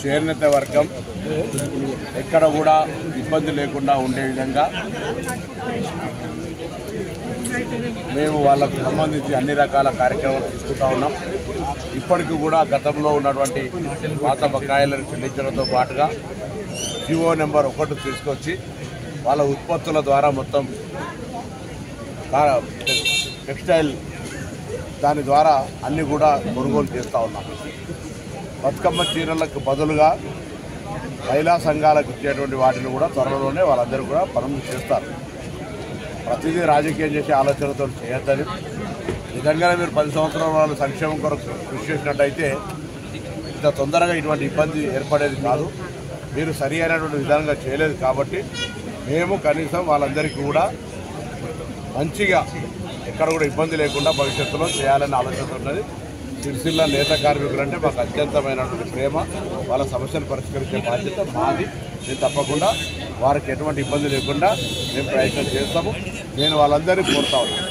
చేనేత వర్గం ఎక్కడ కూడా ఇబ్బంది లేకుండా ఉండే విధంగా మేము వాళ్ళకు సంబంధించి అన్ని రకాల కార్యక్రమాలు తీసుకుంటా ఉన్నాం. ఇప్పటికీ కూడా గతంలో ఉన్నటువంటి పాత బకాయిలను చెల్లించడంతో పాటుగా జీవో నెంబర్ 1 తీసుకొచ్చి వాళ్ళ ఉత్పత్తుల ద్వారా మొత్తం టెక్స్టైల్ దాని ద్వారా అన్నీ కూడా కొనుగోలు చేస్తూ ఉన్నాం. బతుకమ్మ చీరలకు బదులుగా మహిళా సంఘాలకు ఇచ్చేటువంటి వాటిని కూడా త్వరలోనే వాళ్ళందరూ కూడా పనులు చేస్తారు. ప్రతిదీ రాజకీయం చేసే ఆలోచనతో చేయొద్దని, నిజంగానే మీరు 10 సంవత్సరాల వాళ్ళు సంక్షేమం కొరకు కృషి చేసినట్టయితే ఇంత తొందరగా ఇటువంటి ఇబ్బంది ఏర్పడేది కాదు. మీరు సరి అయినటువంటి విధానంగా చేయలేదు కాబట్టి మేము కనీసం వాళ్ళందరికీ కూడా మంచిగా ఎక్కడ కూడా ఇబ్బంది లేకుండా భవిష్యత్తులో చేయాలని ఆలోచన ఉన్నది. సిరిసిల్ల నేత కార్మికులు అంటే మాకు అత్యంతమైనటువంటి ప్రేమ. వాళ్ళ సమస్యలు పరిష్కరించే బాధ్యత మాది. నేను తప్పకుండా వారికి ఎటువంటి ఇబ్బంది లేకుండా మేము ప్రయత్నం చేస్తాము. నేను వాళ్ళందరినీ కోరుతా ఉన్నాను,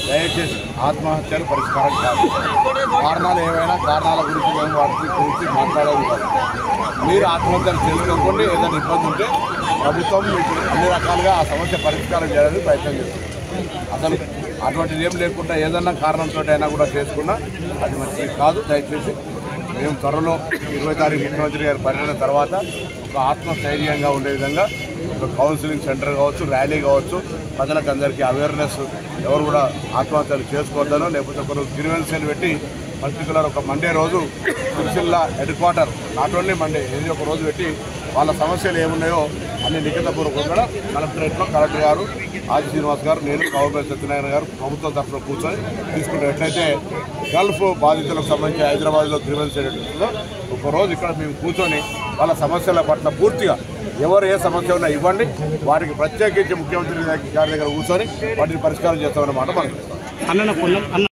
దయచేసి ఆత్మహత్యలు పరిష్కారం కాదు. కారణాలు ఏవైనా కారణాల గురించి మేము వాటి గురించి మాట్లాడేది కాదు. మీరు ఆత్మహత్యలు చేసుకోకుండా ఏదైనా ఇబ్బంది ఉంటే ప్రభుత్వం మీకు అన్ని రకాలుగా ఆ సమస్య పరిష్కారం చేయడానికి ప్రయత్నం చేస్తుంది. అసలు అటువంటిది ఏం లేకుండా ఏదన్నా కారణంతో అయినా కూడా చేసుకున్నా అది మంచిది కాదు. దయచేసి మేము త్వరలో 20 తారీఖు ముఖ్యమంత్రి గారి పర్యటన తర్వాత ఒక ఆత్మస్థైర్యంగా ఉండే విధంగా ఒక కౌన్సిలింగ్ సెంటర్ కావచ్చు, ర్యాలీ కావచ్చు, ప్రజలకు అందరికీ అవేర్నెస్, ఎవరు కూడా ఆత్మహత్యలు చేసుకోవద్దనో లేకపోతే ఒకరు గ్రీవెన్స్ని పెట్టి పర్టికులర్ ఒక మండే రోజు Sircilla head quarter not only Monday ఏది ఒక రోజు పెట్టి వాళ్ళ సమస్యలు ఏమున్నాయో అన్ని లిఖితపూర్వకంగా కలెక్టరేట్లో కలెక్టర్ గారు ఆది శ్రీనివాస్ గారు, నేను కౌబేల్ సత్యనారాయణ గారు ప్రభుత్వం తరఫున కూర్చొని తీసుకుంటే ఎట్లయితే గల్ఫ్ బాధితులకు సంబంధించి హైదరాబాద్లో గ్రీవెన్స్ ఏదైతుందో ఒకరోజు ఇక్కడ మేము కూర్చొని వాళ్ళ సమస్యల పట్ల పూర్తిగా ఎవరు ఏ సమస్య ఉన్నా ఇవ్వండి, వాటికి ప్రత్యేకించి ముఖ్యమంత్రి గారి దగ్గర కూర్చొని వాటిని పరిష్కారం చేస్తామన్నమాట మనకు.